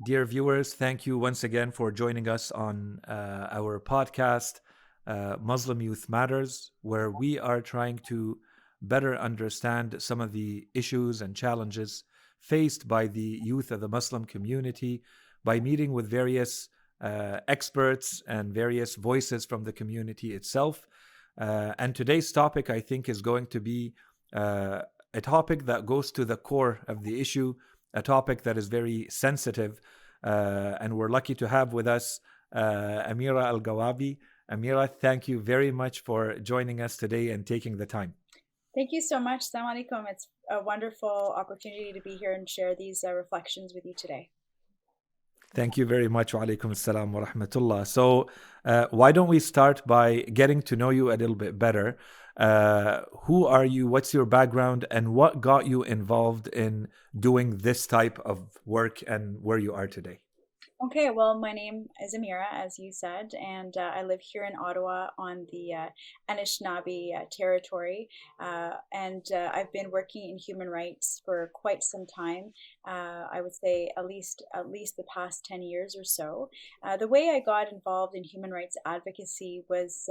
Dear viewers, thank you once again for joining us on our podcast, Muslim Youth Matters, where we are trying to better understand some of the issues and challenges faced by the youth of the Muslim community by meeting with various experts and various voices from the community itself. And today's topic, I think, is going to be a topic that goes to the core of the issue, a topic that is very sensitive. And we're lucky to have with us Amira Elghawaby. Amira, thank you very much for joining us today and taking the time. Thank you so much. Assalamu alaikum. It's a wonderful opportunity to be here and share these reflections with you today. Thank you very much. Wa alaikum assalam wa rahmatullah. So, why don't we start by getting to know you a little bit better? Who are you? What's your background? And what got you involved in doing this type of work and where you are today? Okay, well, my name is Amira, as you said, and I live here in Ottawa on the Anishinaabe territory. And I've been working in human rights for quite some time. I would say at least the past 10 years or so. The way I got involved in human rights advocacy was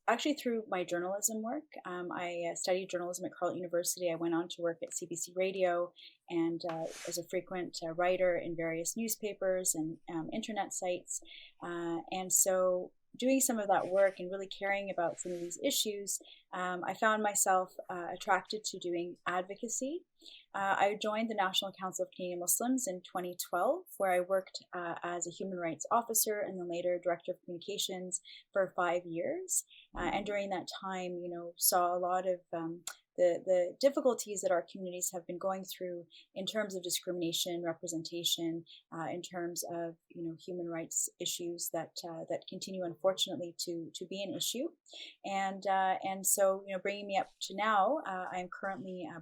actually through my journalism work. I studied journalism at Carleton University. I went on to work at CBC Radio and as a frequent writer in various newspapers and internet sites. And so doing some of that work and really caring about some of these issues, I found myself attracted to doing advocacy. I joined the National Council of Canadian Muslims in 2012, where I worked as a human rights officer and then later director of communications for 5 years. And during that time, saw a lot of the difficulties that our communities have been going through in terms of discrimination, representation, in terms of human rights issues that continue unfortunately to be an issue, and so bringing me up to now, I am currently a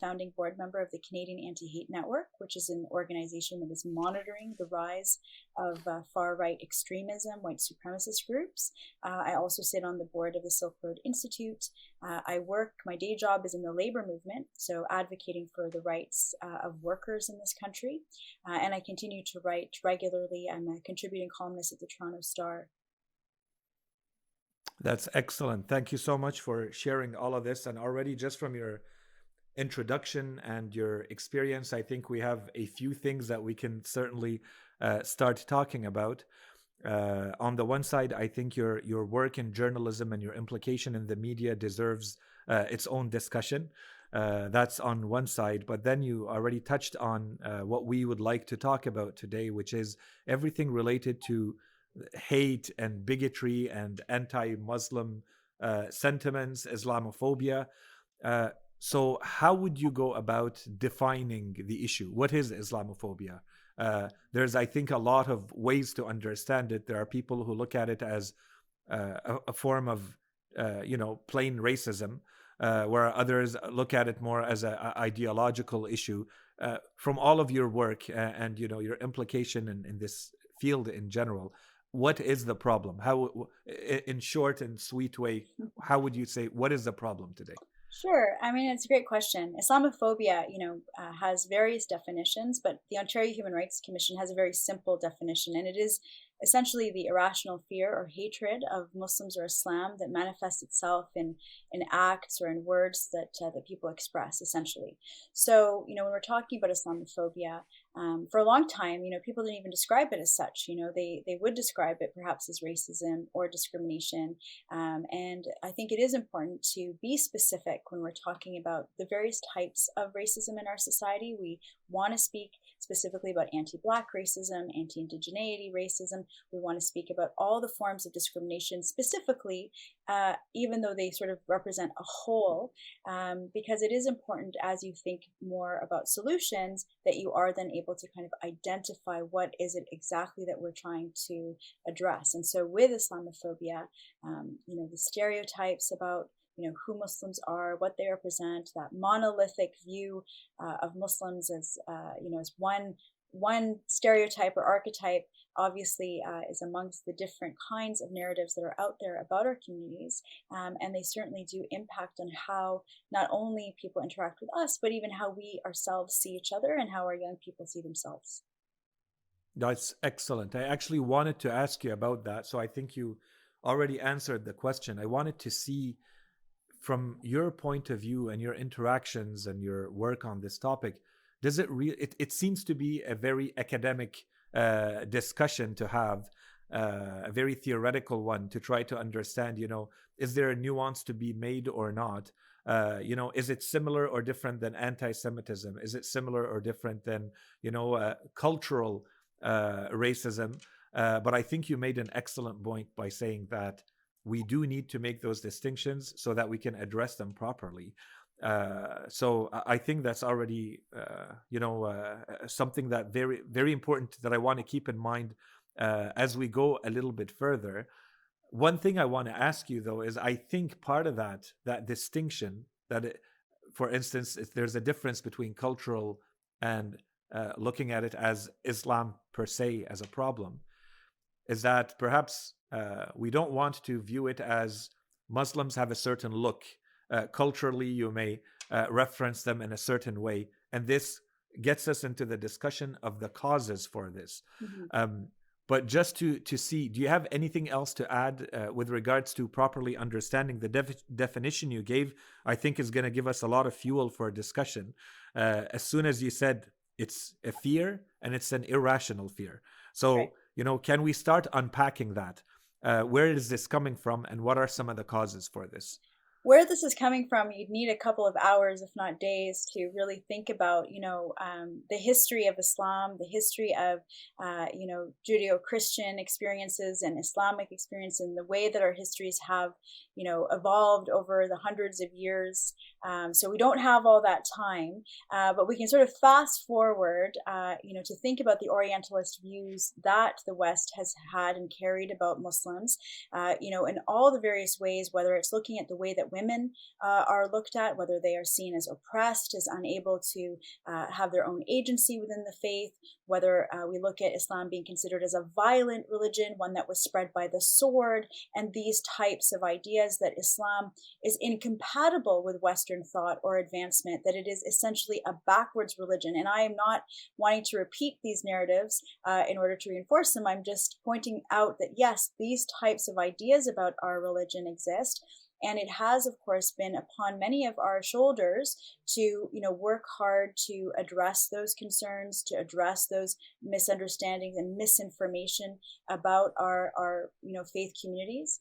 founding board member of the Canadian Anti-Hate Network, which is an organization that is monitoring the rise of far right extremism, white supremacist groups. I also sit on the board of the Silk Road Institute. My day job is in the labor movement, so advocating for the rights of workers in this country. And I continue to write regularly. I'm a contributing columnist at the Toronto Star. That's excellent. Thank you so much for sharing all of this. And already, just from your introduction and your experience, I think we have a few things that we can certainly start talking about. On the one side, I think your work in journalism and your implication in the media deserves its own discussion. That's on one side, but then you already touched on what we would like to talk about today, which is everything related to hate and bigotry and anti-Muslim sentiments, Islamophobia. So, how would you go about defining the issue? What is Islamophobia? There's, I think, a lot of ways to understand it. There are people who look at it as a form of, plain racism, where others look at it more as an ideological issue. From all of your work and your implication in this field in general, what is the problem? How, in short and sweet way, how would you say what is the problem today? Sure. I mean, it's a great question. Islamophobia, has various definitions, but the Ontario Human Rights Commission has a very simple definition, and it is essentially the irrational fear or hatred of Muslims or Islam that manifests itself in acts or in words that people express, essentially. So, when we're talking about Islamophobia, for a long time, people didn't even describe it as such. They would describe it perhaps as racism or discrimination. And I think it is important to be specific when we're talking about the various types of racism in our society. We want to speak specifically about anti-Black racism, anti-Indigeneity racism. We want to speak about all the forms of discrimination specifically, even though they sort of represent a whole, because it is important as you think more about solutions that you are then able to kind of identify what is it exactly that we're trying to address. And so with Islamophobia, the stereotypes about who Muslims are, what they represent, that monolithic view of Muslims as as one stereotype or archetype, obviously is amongst the different kinds of narratives that are out there about our communities, and they certainly do impact on how not only people interact with us, but even how we ourselves see each other and how our young people see themselves. That's excellent. I actually wanted to ask you about that. So I think you already answered the question. I wanted to see from your point of view and your interactions and your work on this topic, does it seems to be a very academic discussion to have, a very theoretical one to try to understand, is there a nuance to be made or not? Is it similar or different than anti-Semitism? Is it similar or different than, cultural racism? But I think you made an excellent point by saying that we do need to make those distinctions so that we can address them properly. So I think that's already, something that very, very important that I want to keep in mind as we go a little bit further. One thing I want to ask you though is I think part of that distinction for instance, if there's a difference between cultural and looking at it as Islam per se as a problem, is that perhaps we don't want to view it as Muslims have a certain look. Culturally, you may reference them in a certain way. And this gets us into the discussion of the causes for this. Mhm. But just to see, do you have anything else to add with regards to properly understanding the definition you gave? I think is going to give us a lot of fuel for a discussion. As soon as you said it's a fear and it's an irrational fear. Right. So, can we start unpacking that? Where is this coming from and what are some of the causes for this? Where this is coming from, you'd need a couple of hours, if not days, to really think about, the history of Islam, the history of, Judeo-Christian experiences and Islamic experience, and the way that our histories have, evolved over the hundreds of years. So we don't have all that time, but we can sort of fast forward, to think about the Orientalist views that the West has had and carried about Muslims, in all the various ways, whether it's looking at the way that women are looked at, whether they are seen as oppressed, as unable to have their own agency within the faith, whether we look at Islam being considered as a violent religion, one that was spread by the sword, and these types of ideas that Islam is incompatible with Western thought or advancement, that it is essentially a backwards religion. And I am not wanting to repeat these narratives in order to reinforce them. I'm just pointing out that, yes, these types of ideas about our religion exist. And it has, of course, been upon many of our shoulders to, work hard to address those concerns, to address those misunderstandings and misinformation about our faith communities.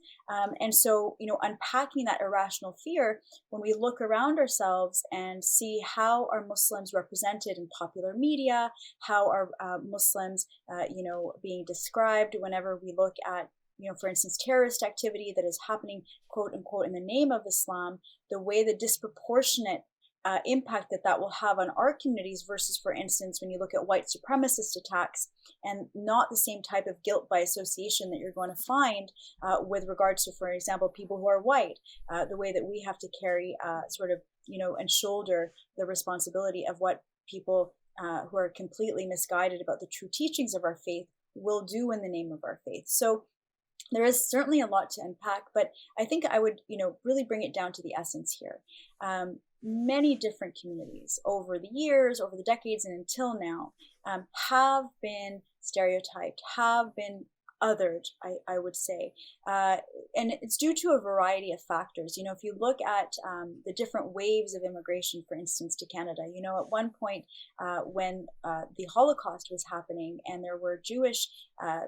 And so, unpacking that irrational fear, when we look around ourselves and see how are Muslims represented in popular media, how are Muslims, being described whenever we look at, for instance, terrorist activity that is happening, quote unquote, in the name of Islam, the way the disproportionate impact that will have on our communities versus, for instance, when you look at white supremacist attacks, and not the same type of guilt by association that you're going to find with regards to, for example, people who are white, the way that we have to carry sort of, and shoulder the responsibility of what people who are completely misguided about the true teachings of our faith will do in the name of our faith. So there is certainly a lot to unpack, but I think I would, really bring it down to the essence here. Many different communities over the years, over the decades, and until now, have been stereotyped, have been othered, I would say. And it's due to a variety of factors. If you look at the different waves of immigration, for instance, to Canada, at one point when the Holocaust was happening and there were Jewish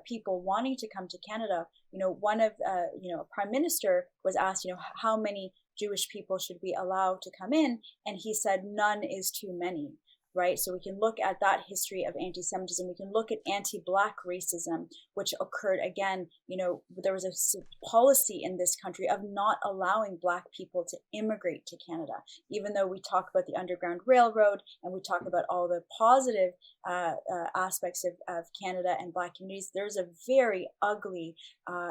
people wanting to come to Canada, one of, a prime minister was asked, how many Jewish people should we allow to come in? And he said, none is too many. Right. So we can look at that history of anti-Semitism. We can look at anti-Black racism, which occurred again. There was a policy in this country of not allowing Black people to immigrate to Canada, even though we talk about the Underground Railroad and we talk about all the positive aspects of Canada and Black communities. There's a very ugly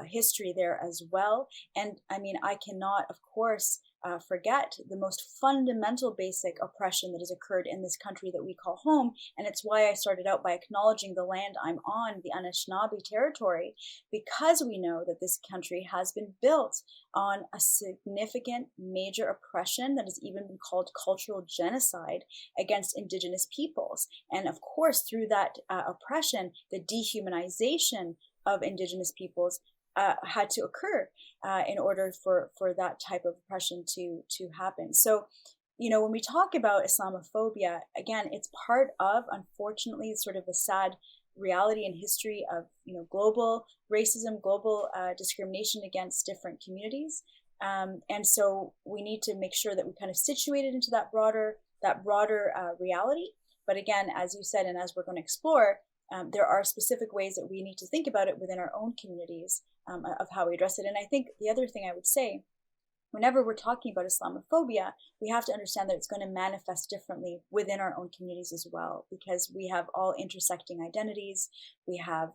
history there as well. And I mean, I cannot, of course, forget the most fundamental basic oppression that has occurred in this country that we call home. And it's why I started out by acknowledging the land I'm on, the Anishinaabe territory, because we know that this country has been built on a significant major oppression that has even been called cultural genocide against Indigenous peoples. And of course, through that oppression, the dehumanization of Indigenous peoples had to occur in order for that type of oppression to happen. So, when we talk about Islamophobia, again, it's part of, unfortunately, sort of a sad reality and history of global racism, global discrimination against different communities. And so we need to make sure that we kind of situate it into that broader reality. But again, as you said, and as we're going to explore, there are specific ways that we need to think about it within our own communities of how we address it. And I think the other thing I would say, whenever we're talking about Islamophobia, we have to understand that it's going to manifest differently within our own communities as well, because we have all intersecting identities. We have,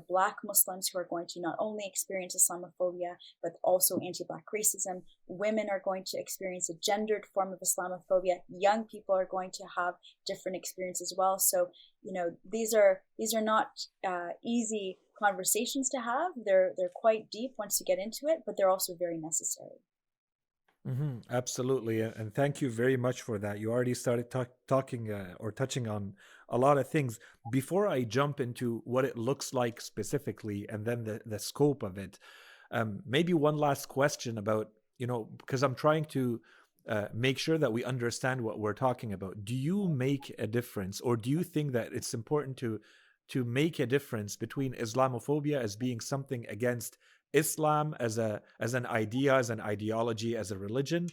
Black Muslims who are going to not only experience Islamophobia, but also anti-Black racism. Women are going to experience a gendered form of Islamophobia. Young people are going to have different experiences as well. So, these are not easy conversations to have. They're quite deep once you get into it, but they're also very necessary. Absolutely. And thank you very much for that. You already started talking or touching on a lot of things. Before I jump into what it looks like specifically and then the scope of it, maybe one last question about, because I'm trying to make sure that we understand what we're talking about. Do you make a difference, or do you think that it's important to make a difference between Islamophobia as being something against Islam as an idea, as an ideology, as a religion,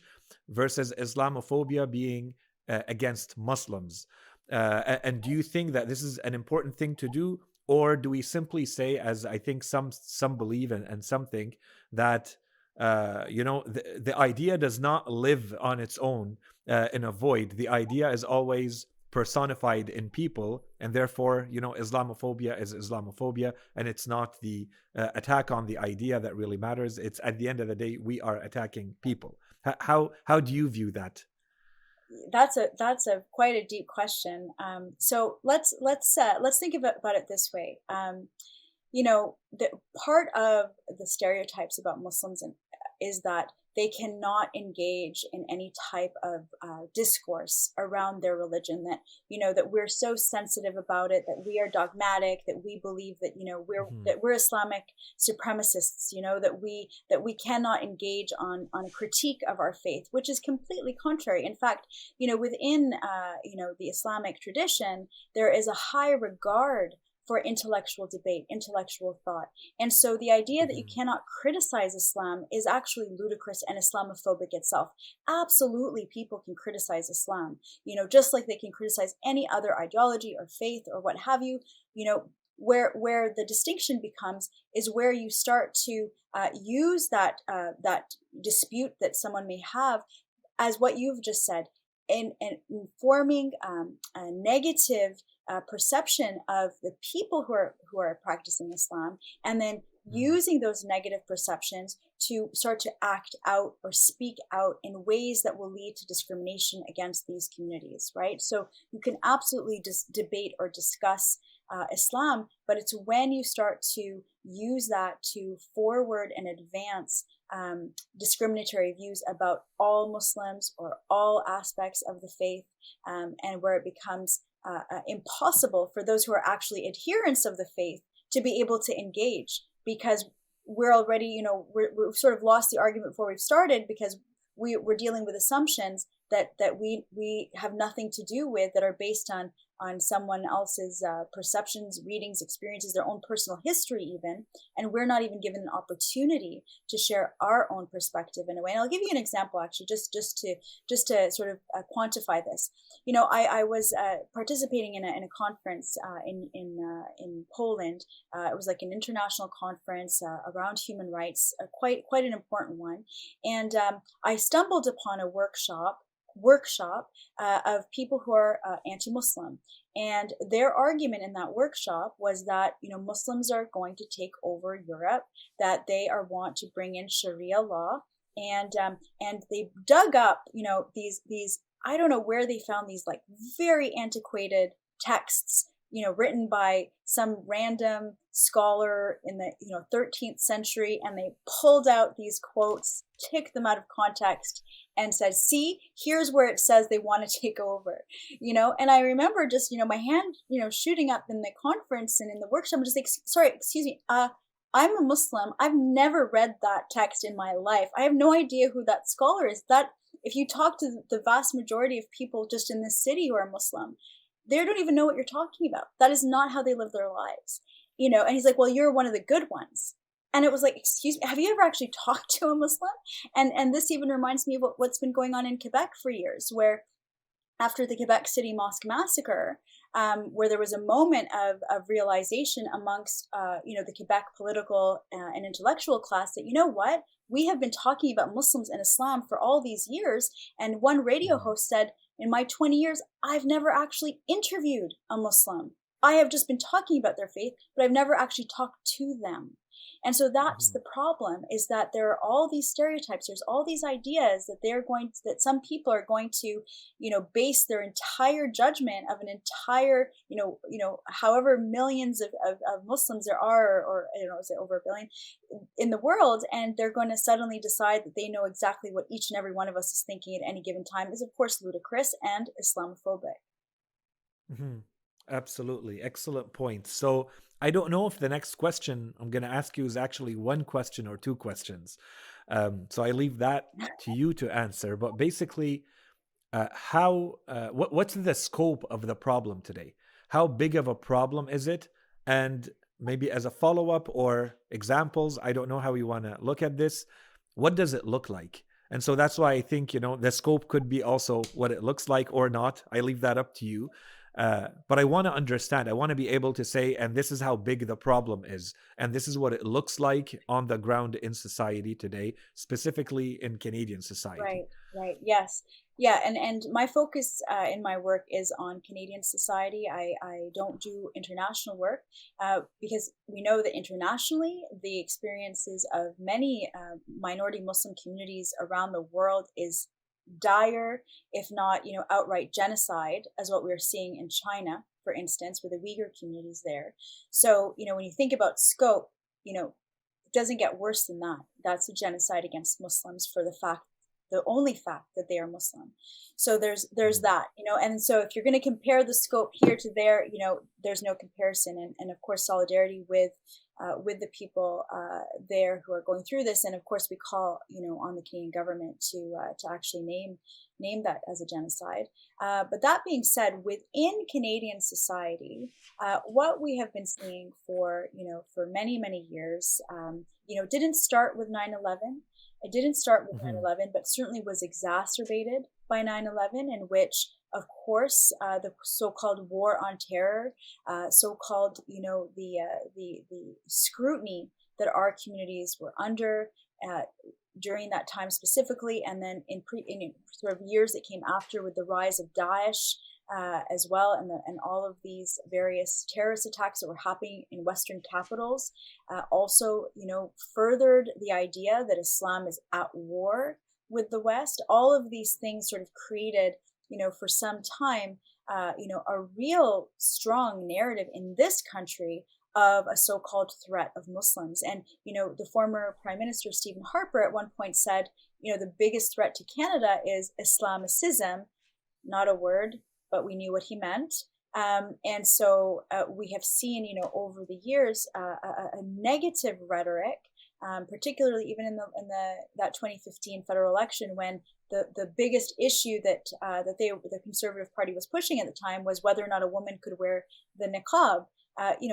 versus Islamophobia being against Muslims? And do you think that this is an important thing to do, or do we simply say, as I think some believe and some think, that the idea does not live on its own in a void? The idea is always personified in people, and therefore Islamophobia is Islamophobia, and it's not the attack on the idea that really matters. It's, at the end of the day, we are attacking people. How do you view that? That's a quite a deep question. So let's think about it this way. The part of the stereotypes about Muslims is that they cannot engage in any type of discourse around their religion, that that we're so sensitive about it, that we are dogmatic, that we believe that we're Islamic supremacists, that we cannot engage on a critique of our faith, which is completely contrary. In fact, within the Islamic tradition, there is a high regard for intellectual debate, intellectual thought. And so the idea that you cannot criticize Islam is actually ludicrous and Islamophobic itself. Absolutely, people can criticize Islam, just like they can criticize any other ideology or faith or what have you. Where the distinction becomes is where you start to use that dispute that someone may have as what you've just said, in forming a negative perception of the people who are practicing Islam, and then using those negative perceptions to start to act out or speak out in ways that will lead to discrimination against these communities, right? So you can absolutely debate or discuss Islam, but it's when you start to use that to forward and advance discriminatory views about all Muslims or all aspects of the faith, and where it becomes impossible for those who are actually adherents of the faith to be able to engage, because we're already, we've sort of lost the argument before we've started, because we're dealing with assumptions that we have nothing to do with, that are based on someone else's perceptions, readings, experiences, their own personal history even, and we're not even given an opportunity to share our own perspective in a way. And I'll give you an example, actually, just to sort of quantify this. I was participating in a conference in Poland. It was like an international conference around human rights, quite an important one, and I stumbled upon a workshop of people who are anti-Muslim, and their argument in that workshop was that Muslims are going to take over Europe, that they want to bring in Sharia law, and they dug up, these I don't know where they found these like very antiquated texts, written by some random scholar in the 13th century, and they pulled out these quotes, took them out of context, and said, "See, here's where it says they want to take over." And I remember just my hand shooting up in the conference and in the workshop. I'm just like, "Sorry, excuse me. I'm a Muslim. I've never read that text in my life. I have no idea who that scholar is. That if you talk to the vast majority of people just in this city who are Muslim, they don't even know what you're talking about. That is not how they live their lives." And he's like, "Well, you're one of the good ones." And it was like, "Excuse me, have you ever actually talked to a Muslim?" And this even reminds me of what's been going on in Quebec for years, where after the Quebec City Mosque massacre, where there was a moment of realization amongst the Quebec political and intellectual class that, what, we have been talking about Muslims and Islam for all these years. And one radio host said, "In my 20 years, I've never actually interviewed a Muslim. I have just been talking about their faith, but I've never actually talked to them." And so that's the problem, is that there are all these stereotypes, there's all these ideas that that some people are going to, base their entire judgment of an entire, however millions of Muslims there are, or I don't know, is it over a billion in the world, and they're going to suddenly decide that they know exactly what each and every one of us is thinking at any given time, is of course ludicrous and Islamophobic. Hmm. Absolutely. Excellent point. So I don't know if the next question I'm going to ask you is actually one question or two questions. So I leave that to you to answer. But basically, what's the scope of the problem today? How big of a problem is it? And maybe as a follow-up or examples, I don't know how you want to look at this. What does it look like? And so that's why I think, the scope could be also what it looks like or not. I leave that up to you. But I want to understand. I want to be able to say, and this is how big the problem is, and this is what it looks like on the ground in society today, specifically in Canadian society. Right, right. Yes. Yeah, and my focus in my work is on Canadian society. I don't do international work because we know that internationally the experiences of many minority Muslim communities around the world is dire, if not, outright genocide, as what we're seeing in China, for instance, with the Uyghur communities there. So, when you think about scope, it doesn't get worse than that. That's a genocide against Muslims for the only fact that they are Muslim. So there's that, and so if you're going to compare the scope here to there, there's no comparison. And of course, solidarity with the people there who are going through this, and of course, we call on the Canadian government to actually name that as a genocide. But that being said, within Canadian society, what we have been seeing for many years, didn't start with 9/11. It didn't start with Mhm. 9/11, but certainly was exacerbated by 9/11, in which, of course, the so-called war on terror, so-called, the scrutiny that our communities were under during that time specifically, and then in sort of years that came after, with the rise of Daesh as well, and all of these various terrorist attacks that were happening in Western capitals, also, furthered the idea that Islam is at war with the West. All of these things sort of created, for some time, a real strong narrative in this country of a so-called threat of Muslims. And, the former Prime Minister Stephen Harper at one point said, the biggest threat to Canada is Islamicism, not a word, but we knew what he meant. And so we have seen, over the years, a negative rhetoric, particularly even in that 2015 federal election, when the biggest issue that the Conservative Party was pushing at the time was whether or not a woman could wear the niqab.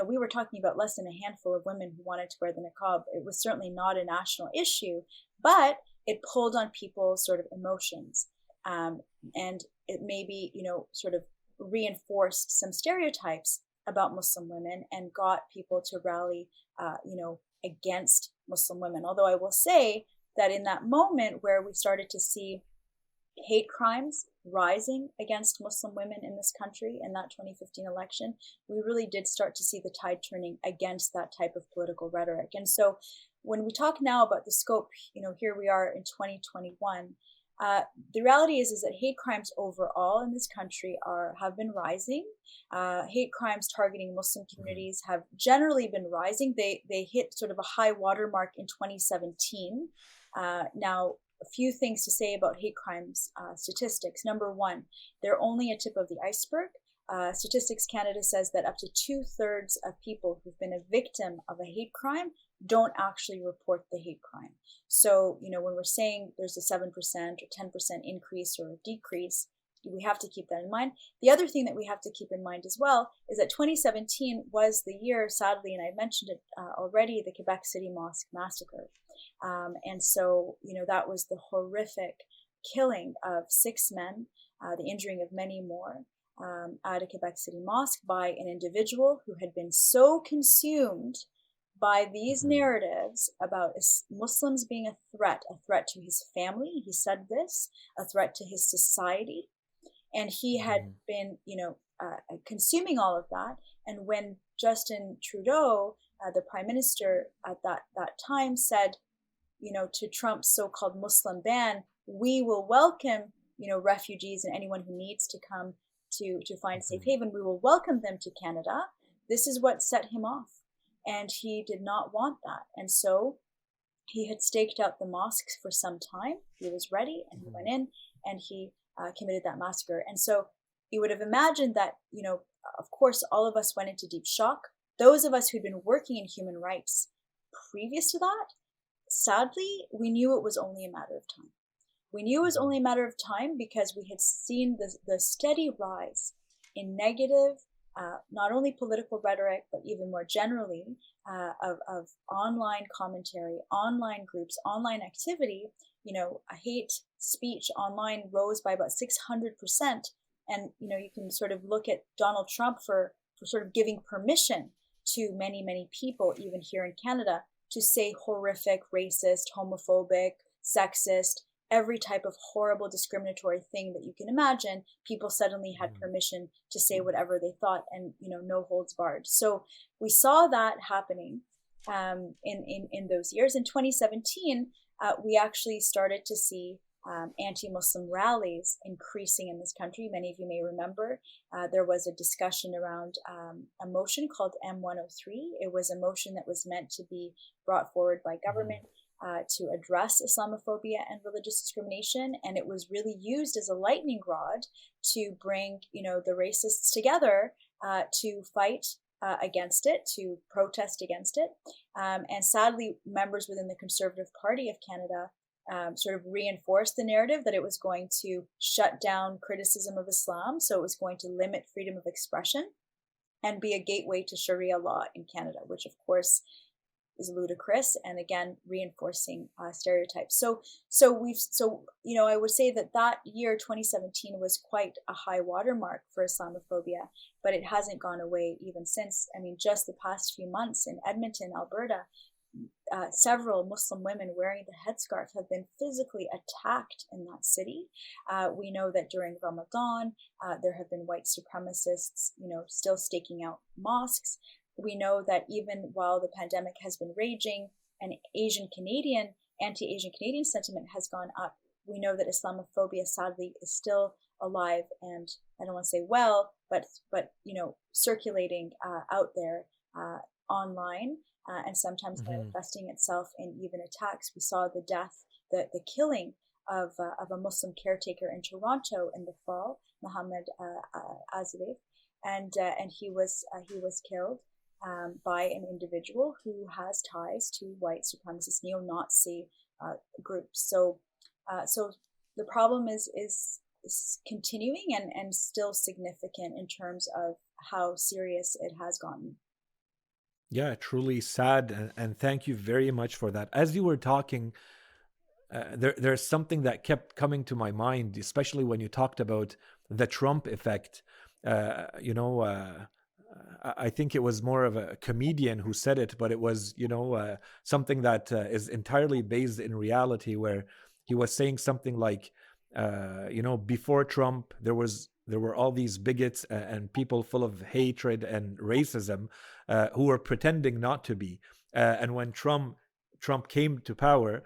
We were talking about less than a handful of women who wanted to wear the niqab. It was certainly not a national issue, but it pulled on people's sort of emotions. And it maybe, sort of reinforced some stereotypes about Muslim women and got people to rally, against Muslim women. Although I will say that in that moment where we started to see hate crimes rising against Muslim women in this country in that 2015 election, we really did start to see the tide turning against that type of political rhetoric. And so when we talk now about the scope, here we are in 2021. The reality is that hate crimes overall in this country have been rising. Hate crimes targeting Muslim Mhm. communities have generally been rising. They hit sort of a high watermark in 2017. Now, a few things to say about hate crimes statistics. Number one, they're only a tip of the iceberg. Statistics Canada says that up to 2/3 of people who've been a victim of a hate crime don't actually report the hate crime. So, when we're saying there's a 7% or 10% increase or decrease, we have to keep that in mind. The other thing that we have to keep in mind as well is that 2017 was the year, sadly, and I mentioned it already, the Quebec City Mosque massacre. And so, that was the horrific killing of 6 men, the injuring of many more at a Quebec City mosque by an individual who had been so consumed by these Mhm. narratives about Muslims being a threat to his family. He said this, a threat to his society. And he had Mhm. been, consuming all of that. And when Justin Trudeau, the prime minister at that time, said, to Trump's so-called Muslim ban, we will welcome, refugees and anyone who needs to come to find safe Mhm. haven. We will welcome them to Canada. This is what set him off, and he did not want that. And so he had staked out the mosques for some time. He was ready, and he went Mhm. in and he committed that massacre. And so you would have imagined that, of course, all of us went into deep shock. Those of us who'd been working in human rights previous to that, sadly, we knew it was only a matter of time. We knew it was only Mhm. a matter of time because we had seen the steady rise in negative, not only political rhetoric, but even more generally, of online commentary, online groups, online activity. A hate speech online rose by about 600%. And, you can sort of look at Donald Trump for sort of giving permission to many, many people, even here in Canada, to say horrific, racist, homophobic, sexist, every type of horrible discriminatory thing that you can imagine. People suddenly had Mhm. permission to say whatever they thought, and no holds barred. So we saw that happening in those years. In 2017, we actually started to see anti-Muslim rallies increasing in this country. Many of you may remember there was a discussion around a motion called M103. It was a motion that was meant to be brought forward by Mhm. government to address Islamophobia and religious discrimination, and it was really used as a lightning rod to bring the racists together to fight against it, to protest against it. And sadly, members within the Conservative Party of Canada sort of reinforced the narrative that it was going to shut down criticism of Islam, so it was going to limit freedom of expression and be a gateway to Sharia law in Canada, which of course is ludicrous, and again reinforcing stereotypes. So I would say that year 2017 was quite a high watermark for Islamophobia, but it hasn't gone away even since. I mean, just the past few months in Edmonton, Alberta, several Muslim women wearing the headscarf have been physically attacked in that city. We know that during Ramadan, there have been white supremacists, still staking out mosques. We know that even while the pandemic has been raging, an anti-Asian Canadian sentiment has gone up. We know that Islamophobia, sadly, is still alive and I don't want to say well, but circulating out there online and sometimes Mhm. manifesting itself in even attacks. We saw the death, the killing of a Muslim caretaker in Toronto in the fall, Mohammed Azadeh, and he was killed by an individual who has ties to white supremacist neo-Nazi groups. So the problem is continuing and still significant in terms of how serious it has gotten. Yeah, truly sad, and thank you very much for that. As you were talking, there's something that kept coming to my mind, especially when you talked about the Trump effect. Uh, you know, uh, I think it was more of a comedian who said it, but it was, something that is entirely based in reality, where he was saying something like, before Trump, there were all these bigots and people full of hatred and racism who were pretending not to be. And when Trump Trump came to power,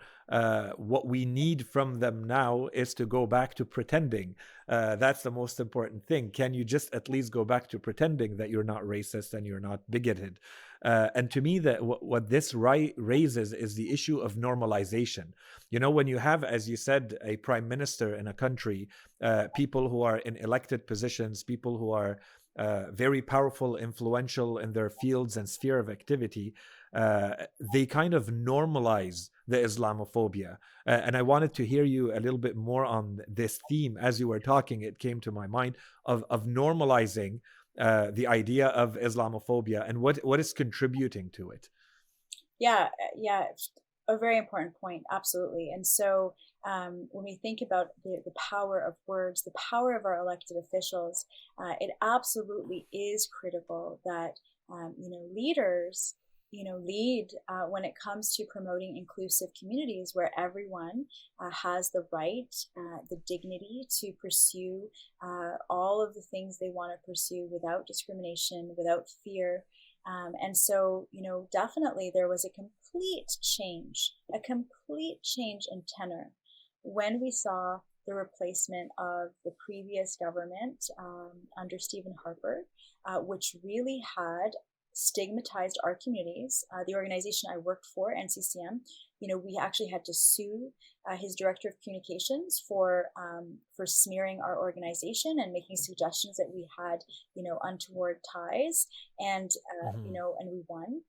what we need from them now is to go back to pretending. That's the most important thing. Can you just at least go back to pretending that you're not racist and you're not bigoted? And to me, that what this raises is the issue of normalization. You know, when you have, as you said, a prime minister in a country, people who are in elected positions, people who are very powerful, influential in their fields and sphere of activity, they kind of normalize the Islamophobia. And I wanted to hear you a little bit more on this theme. As you were talking, it came to my mind of normalizing the idea of Islamophobia and what is contributing to it. Yeah, yeah, a very important point, absolutely. And so when we think about the power of words, the power of our elected officials, it absolutely is critical that leaders lead when it comes to promoting inclusive communities where everyone has the right, the dignity to pursue all of the things they want to pursue without discrimination, without fear. And so, definitely there was a complete change in tenor when we saw the replacement of the previous government under Stephen Harper, which really had stigmatized our communities. The organization I worked for, NCCM, we actually had to sue his director of communications for smearing our organization and making suggestions that we had, untoward ties, and and we won.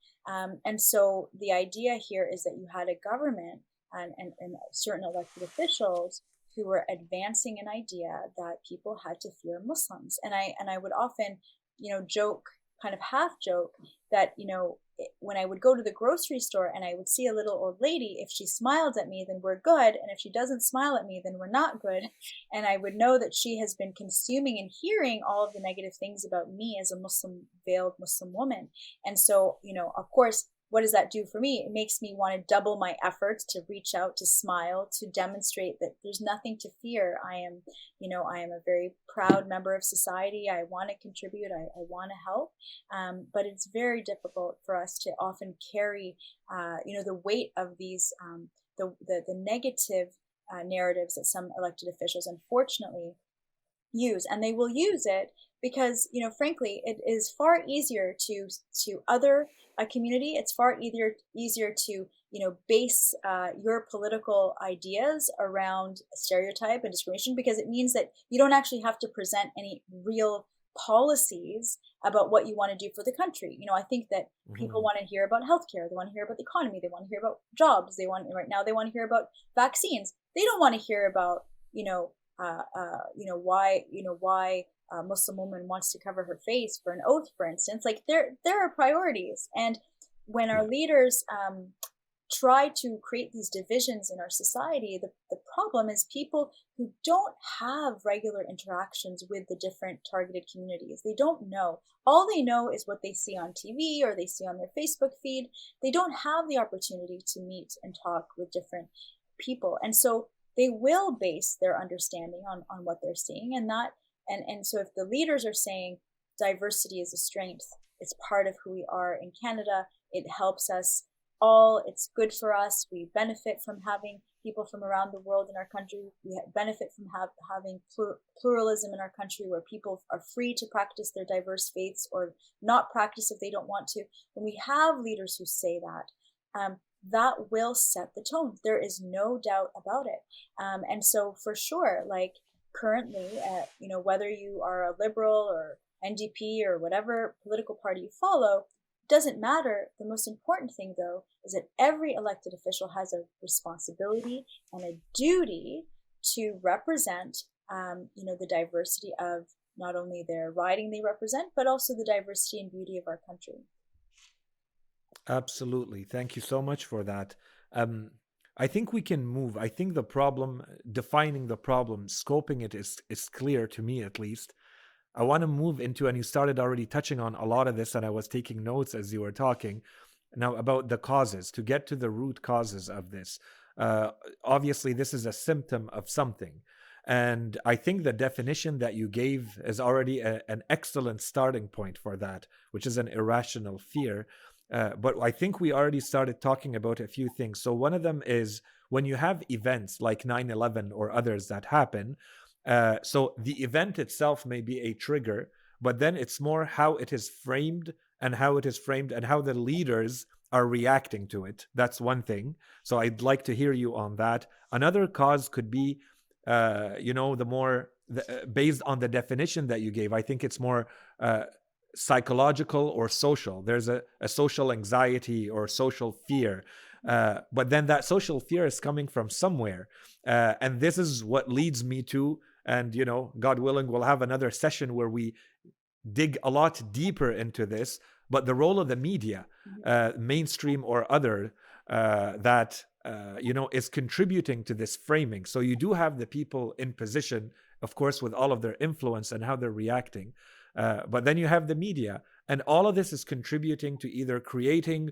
And so the idea here is that you had a government and certain elected officials who were advancing an idea that people had to fear Muslims. And I would often, joke, kind of half joke, that when I would go to the grocery store and I would see a little old lady, if she smiled at me, then we're good, and if she doesn't smile at me, then we're not good. And I would know that she has been consuming and hearing all of the negative things about me as a Muslim, veiled Muslim woman. And so, of course, what does that do for me? It makes me want to double my efforts to reach out, to smile, to demonstrate that there's nothing to fear. I am a very proud member of society. I want to contribute. I want to help. But it's very difficult for us to often carry, the weight of these, the negative narratives that some elected officials, unfortunately, use. And they will use it because, frankly, it is far easier to other a community. It's far easier to, base your political ideas around stereotype and discrimination, because it means that you don't actually have to present any real policies about what you want to do for the country. I think that people want to hear about healthcare. They want to hear about the economy. They want to hear about jobs. Right now they want to hear about vaccines. They don't want to hear about, why a Muslim woman wants to cover her face for an oath, for instance. Like, there are priorities. And when our leaders try to create these divisions in our society, the problem is people who don't have regular interactions with the different targeted communities. They don't know. All they know is what they see on TV or they see on their Facebook feed. They don't have the opportunity to meet and talk with different people. And so they will base their understanding on what they're seeing. And so if the leaders are saying diversity is a strength, it's part of who we are in Canada, it helps us all, it's good for us, we benefit from having people from around the world in our country, we benefit from having pluralism in our country where people are free to practice their diverse faiths or not practice if they don't want to. When we have leaders who say that, that will set the tone. There is no doubt about it. And so for sure, like currently, whether you are a liberal or NDP or whatever political party you follow, doesn't matter. The most important thing, though, is that every elected official has a responsibility and a duty to represent, the diversity of not only their riding they represent, but also the diversity and beauty of our country. Absolutely. Thank you so much for that. I think we can move. I think the problem, defining the problem, scoping it is clear to me at least. I want to move into, and you started already touching on a lot of this, and I was taking notes as you were talking, now about the causes, to get to the root causes of this. Obviously, this is a symptom of something. And I think the definition that you gave is already an excellent starting point for that, which is an irrational fear. But I think we already started talking about a few things. So one of them is when you have events like 9/11 or others that happen. So the event itself may be a trigger, but then it's more how it is framed and how it is framed and how the leaders are reacting to it. That's one thing. So I'd like to hear you on that. Another cause could be, based on the definition that you gave. I think it's more psychological or social. There's a social anxiety or social fear. But then that social fear is coming from somewhere. And this is what leads me to, and, God willing, we'll have another session where we dig a lot deeper into this, but the role of the media, mainstream or other, that is contributing to this framing. So you do have the people in position, of course, with all of their influence and how they're reacting, but then you have the media, and all of this is contributing to either creating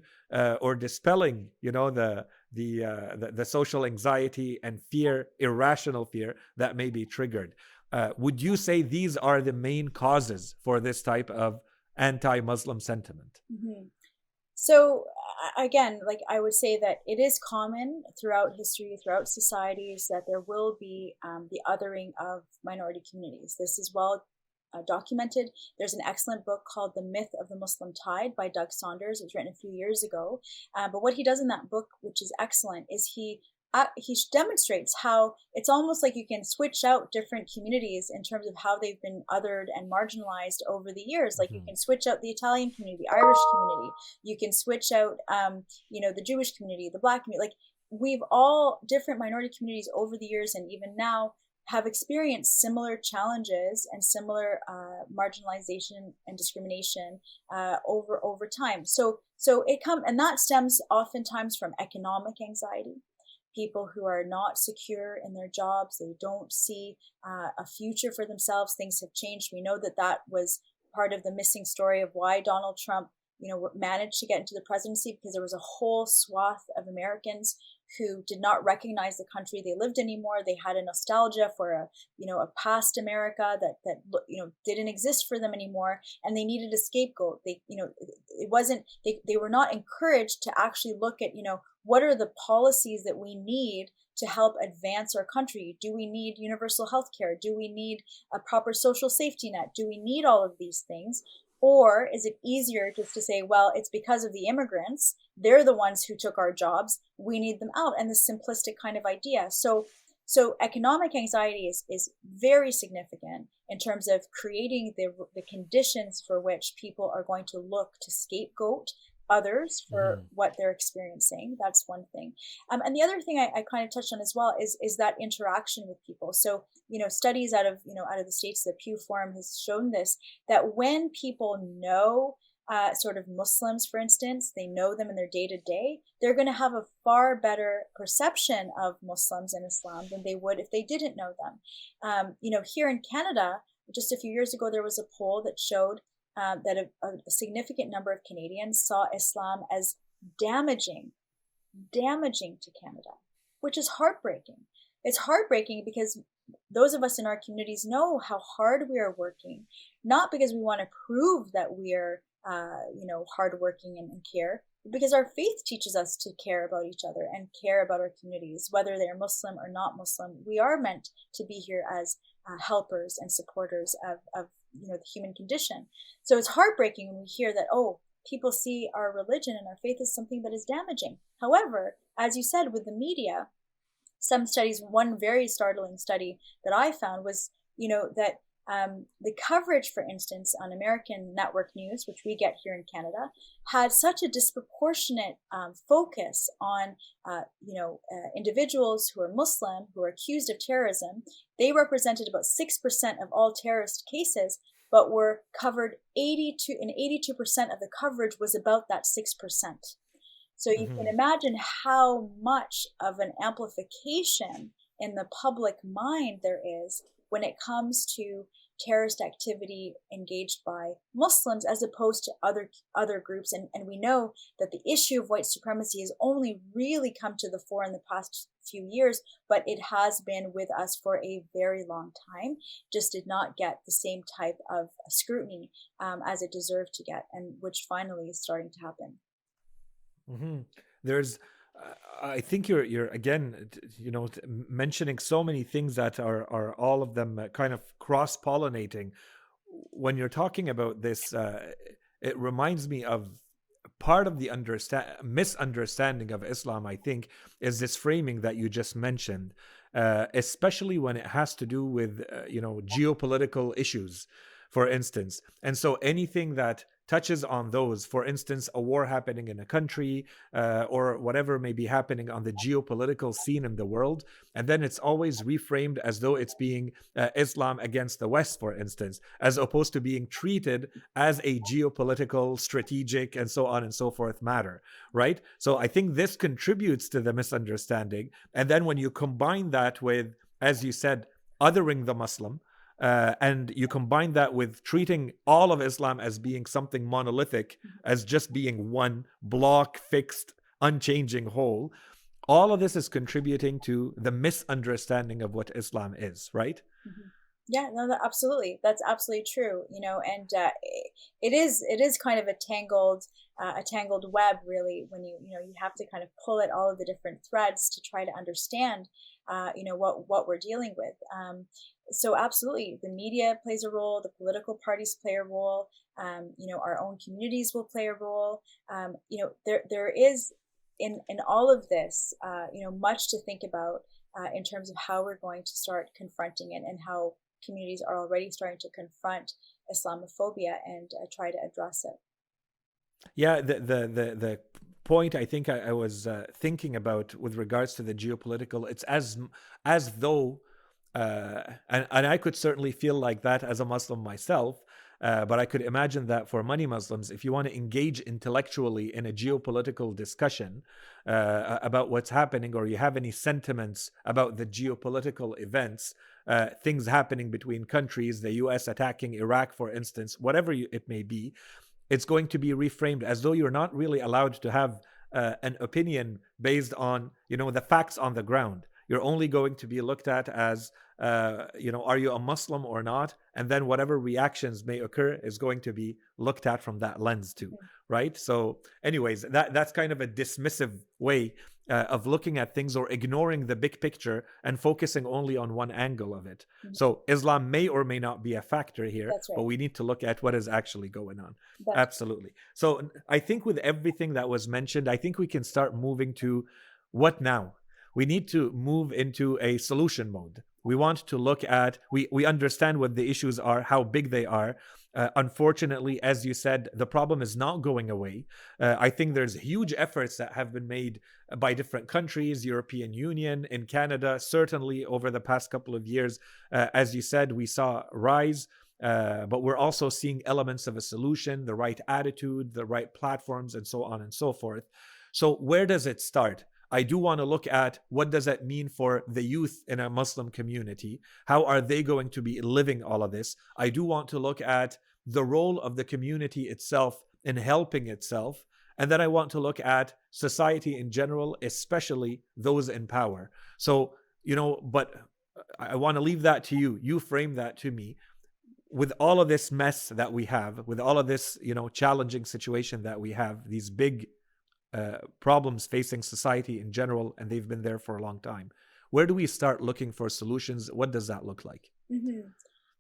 or dispelling, the social anxiety and fear, irrational fear that may be triggered. Would you say these are the main causes for this type of anti-Muslim sentiment? Mm-hmm. So again, like I would say that it is common throughout history, throughout societies, that there will be the othering of minority communities. This is well documented. There's an excellent book called The Myth of the Muslim Tide by Doug Saunders. It was written a few years ago. But what he does in that book, which is excellent, is he demonstrates how it's almost like you can switch out different communities in terms of how they've been othered and marginalized over the years. Like you can switch out the Italian community, the Irish community. You can switch out, the Jewish community, the Black community. Like we've all different minority communities over the years, and even now have experienced similar challenges and similar marginalization and discrimination over time. So and that stems oftentimes from economic anxiety. People who are not secure in their jobs, they don't see a future for themselves. Things have changed. We know that was part of the missing story of why Donald Trump, managed to get into the presidency, because there was a whole swath of Americans who did not recognize the country they lived anymore. They had a nostalgia for a past America that didn't exist for them anymore, and they needed a scapegoat. They were not encouraged to actually look at what are the policies that we need to help advance our country. Do we need universal health care? Do we need a proper social safety net? Do we need all of these things? Or is it easier just to say, well, it's because of the immigrants, they're the ones who took our jobs, we need them out, and this simplistic kind of idea. So economic anxiety is very significant in terms of creating the conditions for which people are going to look to scapegoat others for what they're experiencing. That's one thing. And the other thing I kind of touched on as well is that interaction with people. So, studies out of the States, the Pew Forum has shown this, that when people know sort of Muslims, for instance, they know them in their day to day, they're going to have a far better perception of Muslims and Islam than they would if they didn't know them. Here in Canada, just a few years ago, there was a poll that showed that a significant number of Canadians saw Islam as damaging to Canada, which is heartbreaking. It's heartbreaking because those of us in our communities know how hard we are working, not because we want to prove that we are, hardworking and care, but because our faith teaches us to care about each other and care about our communities, whether they're Muslim or not Muslim. We are meant to be here as helpers and supporters of the human condition. So it's heartbreaking when we hear that, people see our religion and our faith as something that is damaging. However, as you said, with the media, some studies, one very startling study that I found was, that the coverage, for instance, on American network news, which we get here in Canada, had such a disproportionate focus on, individuals who are Muslim, who are accused of terrorism. They represented about 6% of all terrorist cases, but were covered 82% of the coverage was about that 6%. So you can imagine how much of an amplification in the public mind there is when it comes to terrorist activity engaged by Muslims as opposed to other groups. And we know that the issue of white supremacy has only really come to the fore in the past few years, but it has been with us for a very long time, just did not get the same type of scrutiny as it deserved to get, and which finally is starting to happen. Hmm. There's, I think you're again, mentioning so many things that are all of them kind of cross pollinating. When you're talking about this, it reminds me of part of the misunderstanding of Islam, I think, is this framing that you just mentioned, especially when it has to do with, geopolitical issues, for instance. And so anything that touches on those, for instance, a war happening in a country, or whatever may be happening on the geopolitical scene in the world, and then it's always reframed as though it's being Islam against the West, for instance, as opposed to being treated as a geopolitical, strategic, and so on and so forth matter, right? So I think this contributes to the misunderstanding. And then when you combine that with, as you said, othering the Muslim, and you combine that with treating all of Islam as being something monolithic, as just being one block, fixed, unchanging whole, all of this is contributing to the misunderstanding of what Islam is, right? Mm-hmm. Yeah, no, absolutely. That's absolutely true. And it is kind of a tangled web, really, when you have to kind of pull at all of the different threads to try to understand, what we're dealing with. So absolutely, the media plays a role, the political parties play a role, our own communities will play a role. There is in all of this, much to think about in terms of how we're going to start confronting it, and how communities are already starting to confront Islamophobia and try to address it. Yeah, the point I think I was thinking about with regards to the geopolitical, it's as though, and I could certainly feel like that as a Muslim myself. But I could imagine that for many Muslims, if you want to engage intellectually in a geopolitical discussion about what's happening, or you have any sentiments about the geopolitical events, things happening between countries, the US attacking Iraq, for instance, whatever it may be, it's going to be reframed as though you're not really allowed to have an opinion based on the facts on the ground. You're only going to be looked at as are you a Muslim or not, and then whatever reactions may occur is going to be looked at from that lens too, right? So anyways, that's kind of a dismissive way of looking at things, or ignoring the big picture and focusing only on one angle of it. Mm-hmm. So Islam may or may not be a factor here, That's right. but we need to look at what is actually going on. That's Absolutely. So I think with everything that was mentioned, I think we can start moving to what now? We need to move into a solution mode. We want to look at, we understand what the issues are, how big they are. Unfortunately, as you said, the problem is not going away. I think there's huge efforts that have been made by different countries, European Union, in Canada, certainly over the past couple of years. As you said, we saw rise. But we're also seeing elements of a solution, the right attitude, the right platforms, and so on and so forth. So where does it start? I do want to look at what does that mean for the youth in a Muslim community? How are they going to be living all of this? I do want to look at the role of the community itself in helping itself. And then I want to look at society in general, especially those in power. So, but I want to leave that to you. You frame that to me. With all of this mess that we have, with all of this, challenging situation that we have, these big problems facing society in general, and they've been there for a long time. Where do we start looking for solutions? What does that look like? Mm-hmm.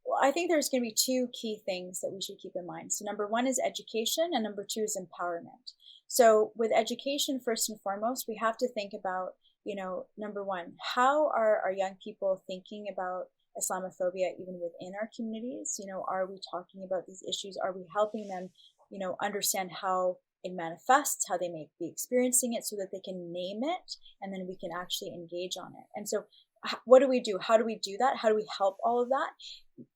Well, I think there's going to be two key things that we should keep in mind. So, number one is education, and number two is empowerment. So, with education, first and foremost, we have to think about, number one, how are our young people thinking about Islamophobia even within our communities? Are we talking about these issues? Are we helping them, understand how it manifests, how they may be experiencing it, so that they can name it, and then we can actually engage on it? And so what do we do? How do we do that? How do we help all of that?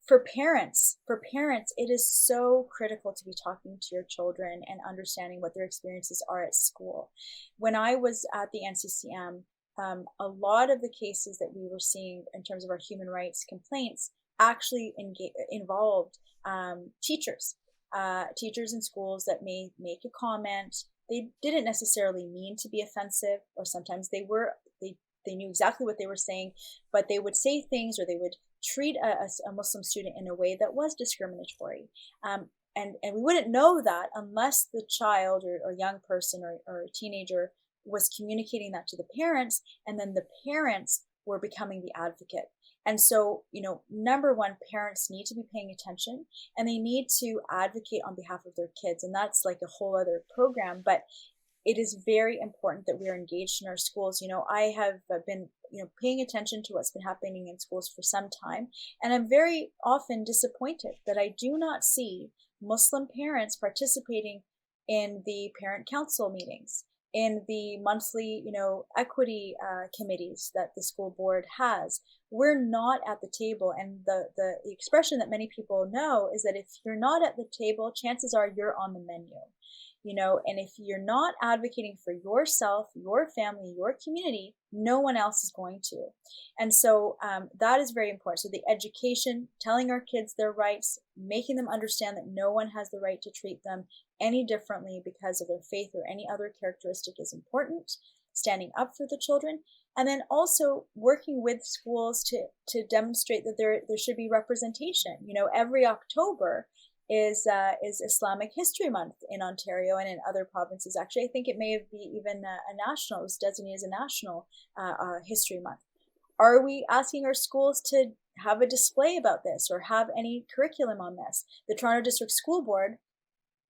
For parents, it is so critical to be talking to your children and understanding what their experiences are at school. When I was at the NCCM, a lot of the cases that we were seeing in terms of our human rights complaints actually involved teachers in schools that may make a comment. They didn't necessarily mean to be offensive, or sometimes they knew exactly what they were saying, but they would say things, or they would treat a Muslim student in a way that was discriminatory. and we wouldn't know that unless the child or young person or a teenager was communicating that to the parents, and then the parents were becoming the advocate. And so, number one, parents need to be paying attention, and they need to advocate on behalf of their kids. And that's like a whole other program, but it is very important that we are engaged in our schools. I have been, paying attention to what's been happening in schools for some time, and I'm very often disappointed that I do not see Muslim parents participating in the parent council meetings, in the monthly, equity committees that the school board has. We're not at the table, and the expression that many people know is that if you're not at the table, chances are you're on the menu. And if you're not advocating for yourself, your family, your community, no one else is going to. And so that is very important. So the education, telling our kids their rights, making them understand that no one has the right to treat them any differently because of their faith or any other characteristic is important. Standing up for the children, and then also working with schools to demonstrate that there should be representation. Every October is Islamic History Month in Ontario and in other provinces. Actually, I think it may be even a national. It was designated as a national history month. Are we asking our schools to have a display about this or have any curriculum on this? The Toronto District School Board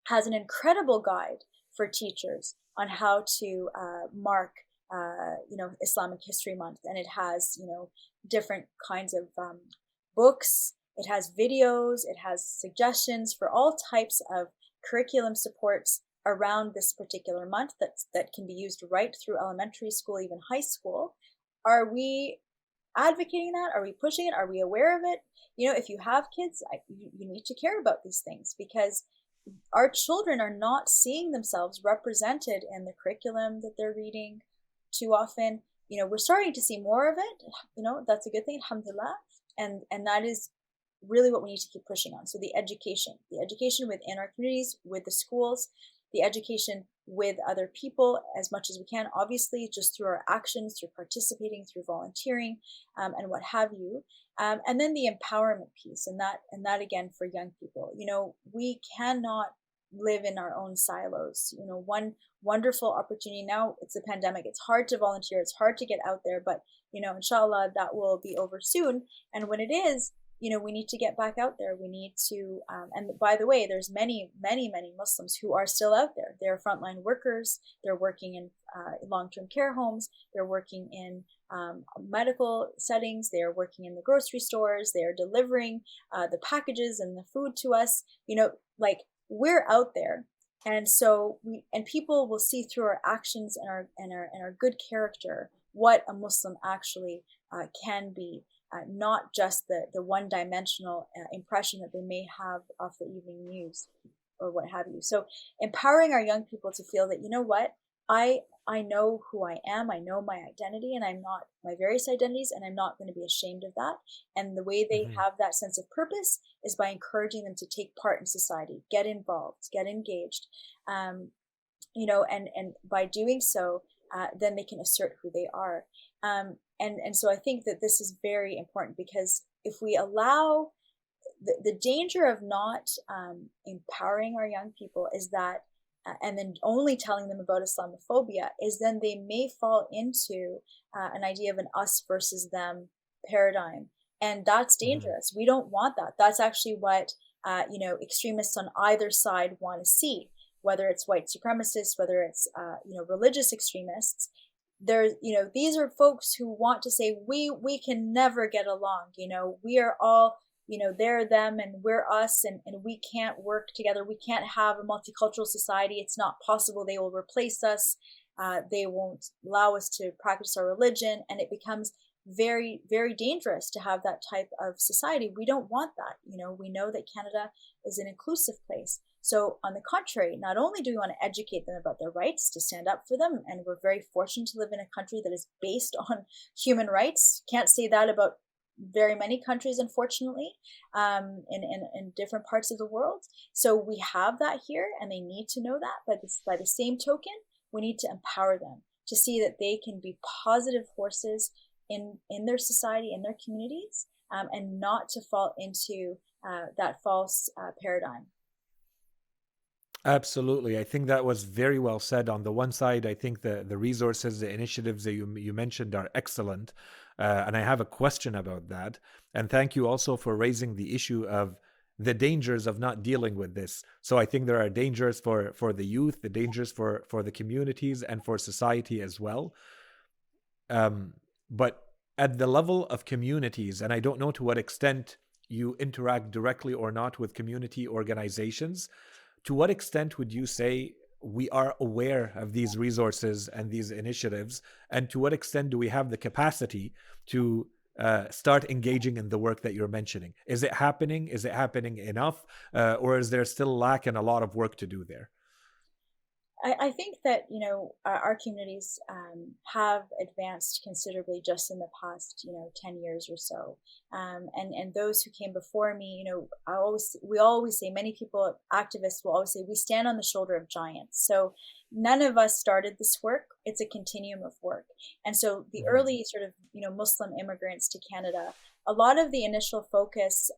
has an incredible guide for teachers on how to mark, Islamic History Month, and it has, different kinds of books. It has videos, it has suggestions for all types of curriculum supports around this particular month that can be used right through elementary school, even high school. Are we advocating that? Are we pushing it? Are we aware of it? If you have kids, you need to care about these things, because our children are not seeing themselves represented in the curriculum that they're reading too often. We're starting to see more of it. That's a good thing, alhamdulillah. And that is really what we need to keep pushing on. So the education within our communities, with the schools, the education with other people as much as we can, obviously just through our actions, through participating, through volunteering, and what have you. And then the empowerment piece, and that again for young people. We cannot live in our own silos. One wonderful opportunity now, it's a pandemic. It's hard to volunteer. It's hard to get out there, but inshallah, that will be over soon. And when it is, we need to get back out there. We need to, and by the way, there's many, many, many Muslims who are still out there. They're frontline workers. They're working in long-term care homes. They're working in medical settings. They are working in the grocery stores. They are delivering the packages and the food to us. Like, we're out there. And so people will see through our actions and our good character what a Muslim actually can be. Not just the one-dimensional impression that they may have off the evening news or what have you. So empowering our young people to feel that, what, I know who I am, I know my identity, and I'm not my various identities, and I'm not going to be ashamed of that. And the way they have that sense of purpose is by encouraging them to take part in society, get involved, get engaged, and by doing so, then they can assert who they are. And so I think that this is very important, because if we allow the danger of not empowering our young people is that, and then only telling them about Islamophobia, is then they may fall into an idea of an us versus them paradigm. And that's dangerous. We don't want that. That's actually what, extremists on either side want to see, whether it's white supremacists, whether it's, religious extremists. These are folks who want to say, we can never get along. We are all, they're them and we're us, and we can't work together. We can't have a multicultural society. It's not possible. They will replace us. They won't allow us to practice our religion. And it becomes very, very dangerous to have that type of society. We don't want that. We know that Canada is an inclusive place. So on the contrary, not only do we want to educate them about their rights, to stand up for them, and we're very fortunate to live in a country that is based on human rights. Can't say that about very many countries, unfortunately, in different parts of the world. So we have that here, and they need to know that. But by the same token, we need to empower them to see that they can be positive forces in their society, in their communities, and not to fall into that false paradigm. Absolutely. I think that was very well said. On the one side, I think the resources, the initiatives that you mentioned are excellent. And I have a question about that. And thank you also for raising the issue of the dangers of not dealing with this. So I think there are dangers for the youth, the dangers for the communities and for society as well. But at the level of communities, and I don't know to what extent you interact directly or not with community organizations, to what extent would you say we are aware of these resources and these initiatives? And to what extent do we have the capacity to start engaging in the work that you're mentioning? Is it happening? Is it happening enough? Or is there still lack and a lot of work to do there? I think that, our communities have advanced considerably just in the past, 10 years or so. And those who came before me, we always say, many people, activists will always say, we stand on the shoulder of giants. So none of us started this work. It's a continuum of work. And so the Mhm. early sort of, Muslim immigrants to Canada, a lot of the initial focus,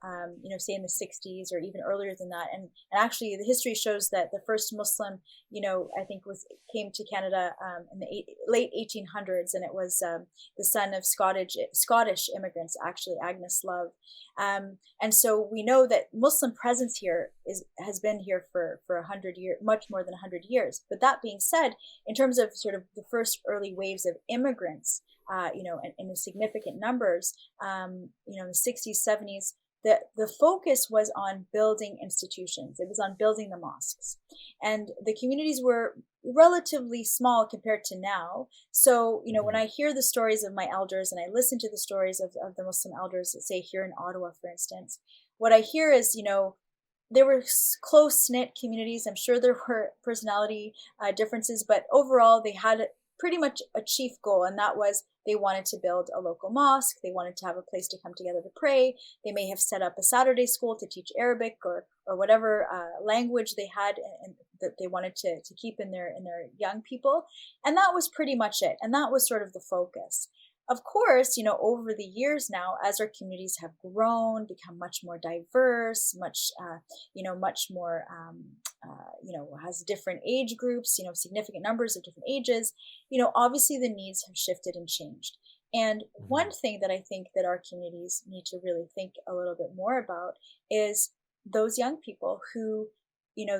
say in the 60s or even earlier than that. And actually the history shows that the first Muslim, I think came to Canada in the late 1800s, and it was the son of Scottish immigrants, actually Agnes Love. And so we know that Muslim presence here has been here for 100 years, much more than 100 years. But that being said, in terms of sort of the first early waves of immigrants, in significant numbers, in the 60s, 70s, the focus was on building institutions. It was on building the mosques. And the communities were relatively small compared to now. So, when Mhm. I hear the stories of my elders and I listen to the stories of the Muslim elders, say here in Ottawa, for instance, what I hear is, there were close knit communities. I'm sure there were personality differences, but overall, they had pretty much a chief goal, and that was they wanted to build a local mosque. They wanted to have a place to come together to pray. They may have set up a Saturday school to teach Arabic or whatever language they had and that they wanted to keep in their young people, and that was pretty much it. And that was sort of the focus. Of course, over the years now, as our communities have grown, become much more diverse, much more, has different age groups, significant numbers of different ages, obviously the needs have shifted and changed. And one Mhm. thing that I think that our communities need to really think a little bit more about is those young people who,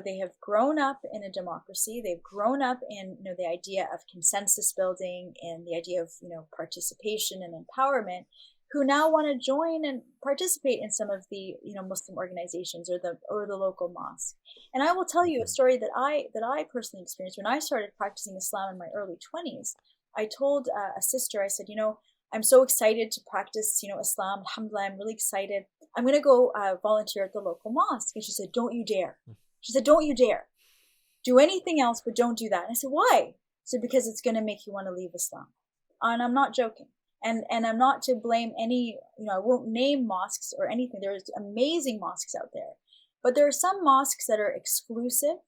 they have grown up in a democracy. They've grown up in, the idea of consensus building and the idea of, participation and empowerment, who now want to join and participate in some of the, Muslim organizations or the local mosque. And I will tell you a Mhm. story that I personally experienced when I started practicing Islam in my early 20s. I told a sister, I said, I'm so excited to practice, Islam. Alhamdulillah, I'm really excited. I'm going to go volunteer at the local mosque. And she said, don't you dare. She said, don't you dare. Do anything else, but don't do that. And I said, why? She said, because it's going to make you want to leave Islam. And I'm not joking. And I'm not to blame any, I won't name mosques or anything. There's amazing mosques out there. But there are some mosques that are exclusive.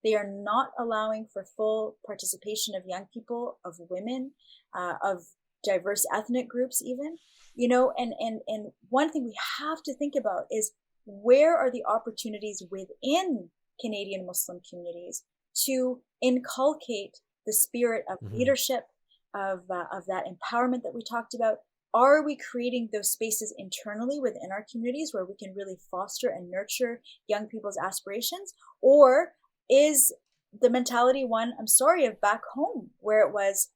They are not allowing for full participation of young people, of women, of diverse ethnic groups, even. And one thing we have to think about is where are the opportunities within Canadian Muslim communities to inculcate the spirit of Mhm. leadership, of that empowerment that we talked about. Are we creating those spaces internally within our communities where we can really foster and nurture young people's aspirations? Or is the mentality one, I'm sorry, of back home, where it was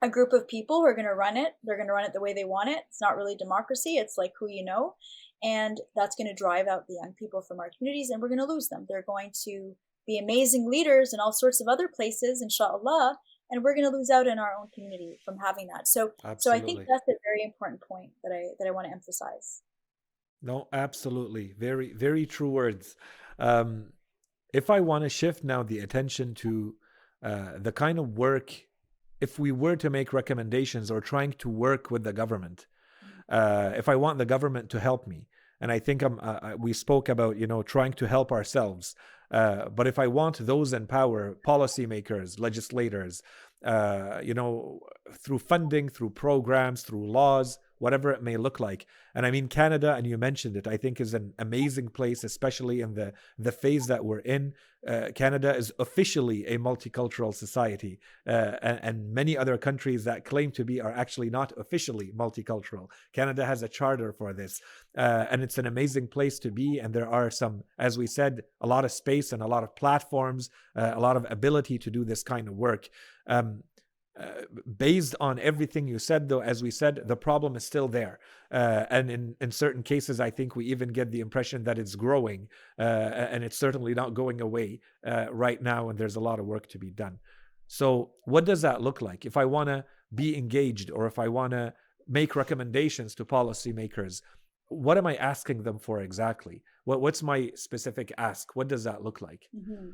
a group of people who are going to run it? They're going to run it the way they want it. It's not really democracy. It's like who you know. And that's going to drive out the young people from our communities, and we're going to lose them. They're going to be amazing leaders in all sorts of other places, inshallah, and we're going to lose out in our own community from having that. So I think Absolutely. that's a very important point that I want to emphasize. No, absolutely. Very, very true words. Um, if I want to shift now the attention to the kind of work, if we were to make recommendations or trying to work with the government, if I want the government to help me, and I think we spoke about trying to help ourselves, but if I want those in power, policymakers, legislators, uh, you know, through funding, through programs, through laws, whatever it may look like. And I mean, Canada, and you mentioned it, I think is an amazing place, especially in the phase that we're in. Canada is officially a multicultural society, and many other countries that claim to be are actually not officially multicultural. Canada has a charter for this, and it's an amazing place to be. And there are some, as we said, a lot of space and a lot of platforms, a lot of ability to do this kind of work. Based on everything you said, though, as we said, the problem is still there. And in certain cases, I think we even get the impression that it's growing, and it's certainly not going away right now, and there's a lot of work to be done. So what does that look like? If I want to be engaged, or if I want to make recommendations to policymakers, what am I asking them for exactly? What's my specific ask? What does that look like? Mm-hmm.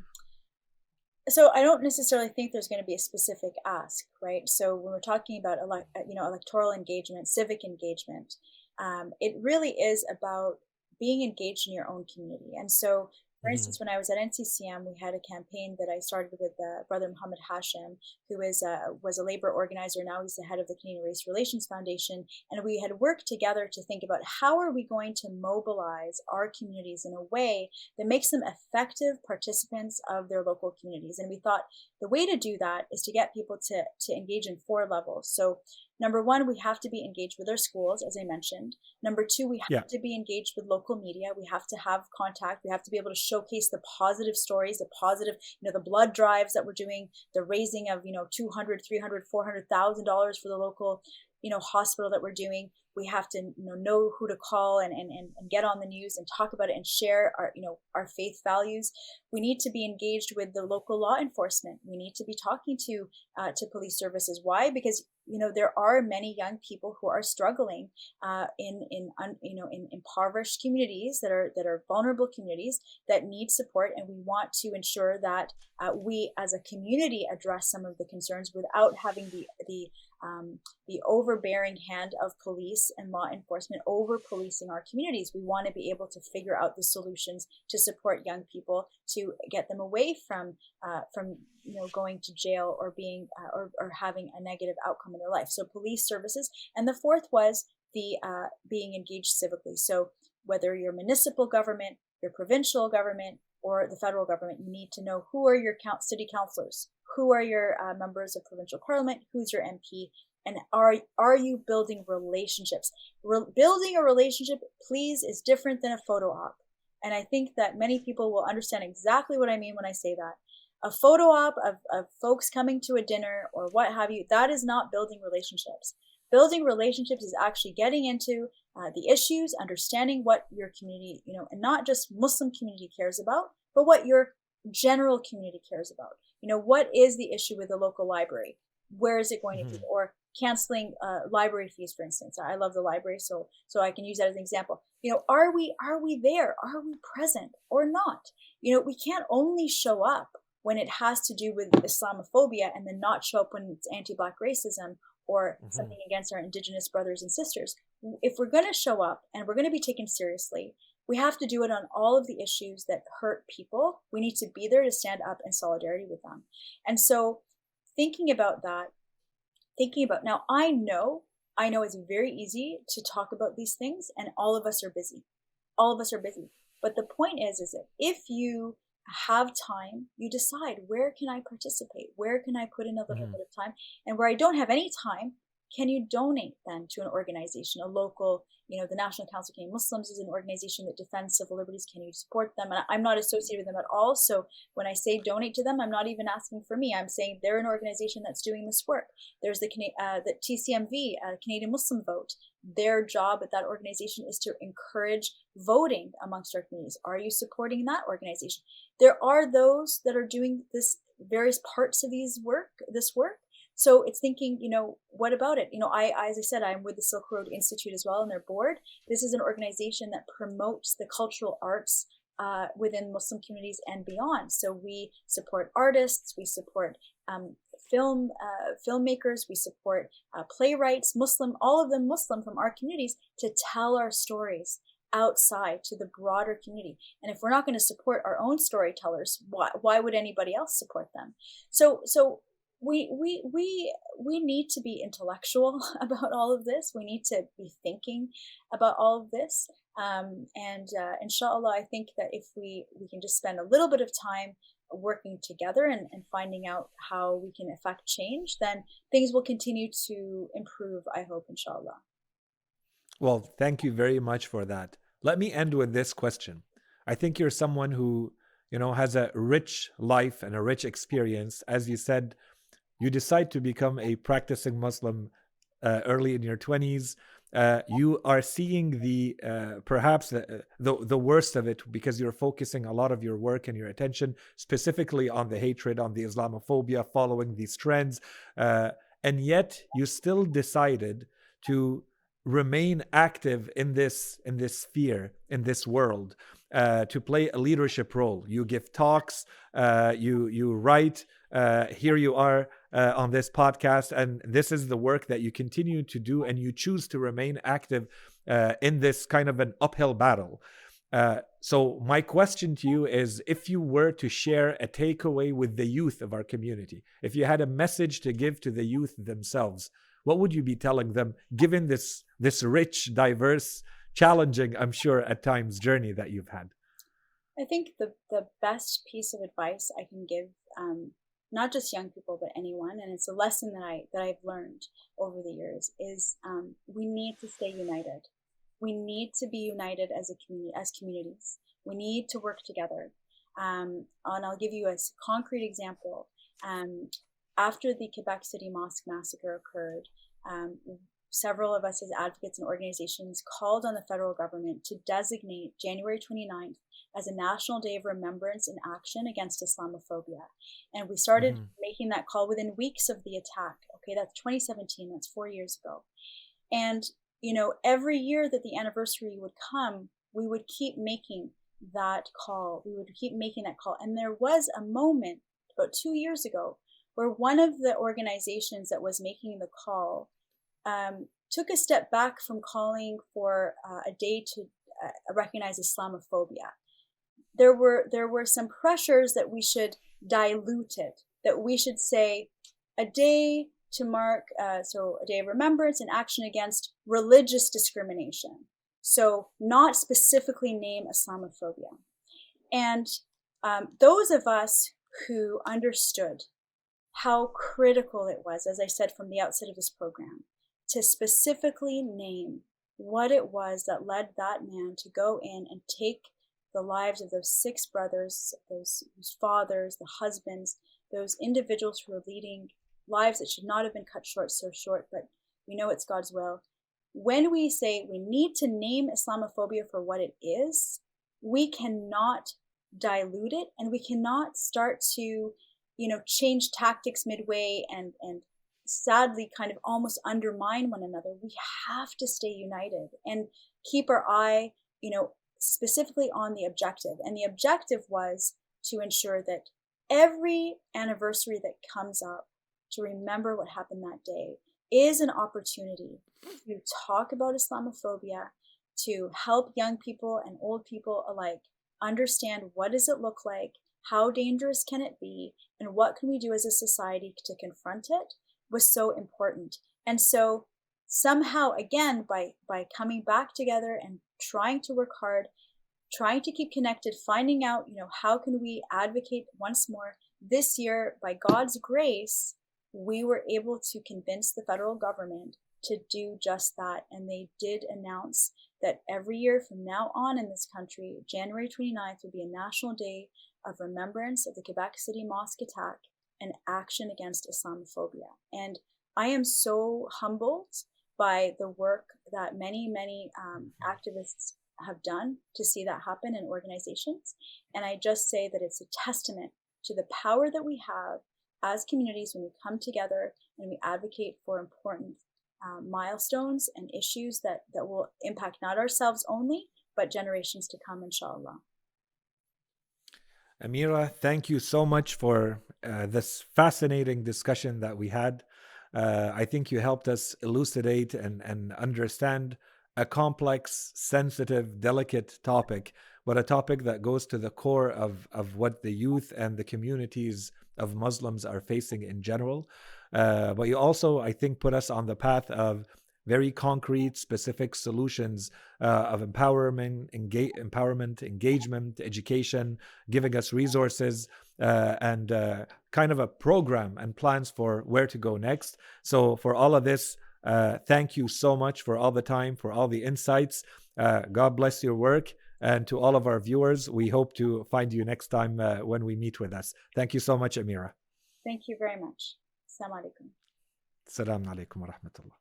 So I don't necessarily think there's going to be a specific ask, right? So when we're talking about electoral engagement, civic engagement, it really is about being engaged in your own community. And so, for Mm-hmm. instance, when I was at NCCM, we had a campaign that I started with Brother Muhammad Hashim, who was a labor organizer. Now he's the head of the Canadian Race Relations Foundation. And we had worked together to think about how are we going to mobilize our communities in a way that makes them effective participants of their local communities. And we thought the way to do that is to get people to engage in 4 levels. So number one, we have to be engaged with our schools, as I mentioned. Number two, we Yeah. have to be engaged with local media. We have to have contact. We have to be able to showcase the positive stories, the positive, the blood drives that we're doing, the raising of, $200, $300, $400,000 for the local, hospital that we're doing. We have to know who to call and get on the news and talk about it and share our faith values. We need to be engaged with the local law enforcement. We need to be talking to police services. Why? Because there are many young people who are struggling in impoverished communities that are vulnerable communities that need support, and we want to ensure that we as a community address some of the concerns without having the overbearing hand of police and law enforcement over policing our communities. We want to be able to figure out the solutions to support young people, to get them away from going to jail or being or having a negative outcome in their life. So police services. And the fourth was the being engaged civically. So whether you're municipal government, your provincial government, or the federal government, you need to know who are your city councillors, who are your members of provincial parliament, who's your MP, and are you building relationships? Building a relationship, please, is different than a photo op. And I think that many people will understand exactly what I mean when I say that. A photo op of folks coming to a dinner or what have you, that is not building relationships. Building relationships is actually getting into the issues, understanding what your community, and not just Muslim community cares about, but what your general community cares about. What is the issue with the local library? Where is it going to be? Mm-hmm. Or canceling library fees, for instance. I love the library, so I can use that as an example. Are we there? Are we present or not? We can't only show up when it has to do with Islamophobia and then not show up when it's anti-Black racism or Mm-hmm. something against our Indigenous brothers and sisters. If we're going to show up and we're going to be taken seriously, we have to do it on all of the issues that hurt people. We need to be there to stand up in solidarity with them. And so thinking about now, I know it's very easy to talk about these things, and all of us are busy. But the point is that if you have time, you decide, where can I participate? Where can I put in a little Mm-hmm. bit of time? And where I don't have any time, can you donate then to an organization, a local, the National Council of Canadian Muslims is an organization that defends civil liberties. Can you support them? And I'm not associated with them at all. So when I say donate to them, I'm not even asking for me. I'm saying they're an organization that's doing this work. There's the TCMV, Canadian Muslim Vote. Their job at that organization is to encourage voting amongst our communities. Are you supporting that organization? There are those that are doing this various parts of this work. So it's thinking, what about it? As I said, I'm with the Silk Road Institute as well, and their board. This is an organization that promotes the cultural arts within Muslim communities and beyond. So we support artists, we support filmmakers, we support playwrights, all of them Muslim from our communities, to tell our stories outside to the broader community. And if we're not going to support our own storytellers, why would anybody else support them? So We need to be intellectual about all of this. We need to be thinking about all of this. And inshallah, I think that if we can just spend a little bit of time working together and finding out how we can affect change, then things will continue to improve, I hope, inshallah. Well, thank you very much for that. Let me end with this question. I think you're someone who, has a rich life and a rich experience. As you said, you decide to become a practicing Muslim early in your 20s. You are seeing the perhaps the worst of it, because you're focusing a lot of your work and your attention specifically on the hatred, on the Islamophobia, following these trends, and yet you still decided to remain active in this sphere, in this world, to play a leadership role. You give talks, you write. Here you are on this podcast, and this is the work that you continue to do, and you choose to remain active in this kind of an uphill battle. So my question to you is, if you were to share a takeaway with the youth of our community, if you had a message to give to the youth themselves, what would you be telling them, given this rich, diverse, challenging, I'm sure at times, journey that you've had? I think the best piece of advice I can give, not just young people but anyone, and it's a lesson that I've learned over the years, is we need to stay united. We need to be united as a community, as communities. We need to work together. And I'll give you a concrete example. After the Quebec City Mosque massacre occurred, several of us as advocates and organizations called on the federal government to designate January 29th as a National Day of Remembrance and Action against Islamophobia. And we started making that call within weeks of the attack. Okay, that's 2017, that's 4 years ago. And, every year that the anniversary would come, we would keep making that call. And there was a moment about 2 years ago where one of the organizations that was making the call took a step back from calling for a day to recognize Islamophobia. There were some pressures that we should dilute it, that we should say a day to mark, so a day of remembrance and action against religious discrimination. So not specifically name Islamophobia. And those of us who understood how critical it was, as I said from the outset of this program, to specifically name what it was that led that man to go in and take the lives of those 6 brothers, those fathers, the husbands, those individuals who were leading lives that should not have been cut short so short, but we know it's God's will. When we say we need to name Islamophobia for what it is, we cannot dilute it, and we cannot start to change tactics midway and sadly kind of almost undermine one another. We have to stay united and keep our eye, specifically on the objective. And the objective was to ensure that every anniversary that comes up to remember what happened that day is an opportunity to talk about Islamophobia, to help young people and old people alike understand what does it look like, how dangerous can it be, and what can we do as a society to confront it, was so important. And so somehow, again, by coming back together and trying to work hard, trying to keep connected, finding out, how can we advocate once more, this year, by God's grace, we were able to convince the federal government to do just that. And they did announce that every year from now on in this country, January 29th will be a national day of remembrance of the Quebec City Mosque attack and action against Islamophobia. And I am so humbled by the work that many activists have done to see that happen in organizations. And I just say that it's a testament to the power that we have as communities when we come together and we advocate for important milestones and issues that will impact not ourselves only, but generations to come, inshallah. Amira, thank you so much for this fascinating discussion that we had. I think you helped us elucidate and understand a complex, sensitive, delicate topic, but a topic that goes to the core of what the youth and the communities of Muslims are facing in general. But you also, I think, put us on the path of very concrete, specific solutions of empowerment, engagement, education, giving us resources, and kind of a program and plans for where to go next. So for all of this, thank you so much for all the time, for all the insights. God bless your work. And to all of our viewers, we hope to find you next time when we meet with us. Thank you so much, Amira. Thank you very much. Assalamu alaikum. Assalamu alaikum wa rahmatullah.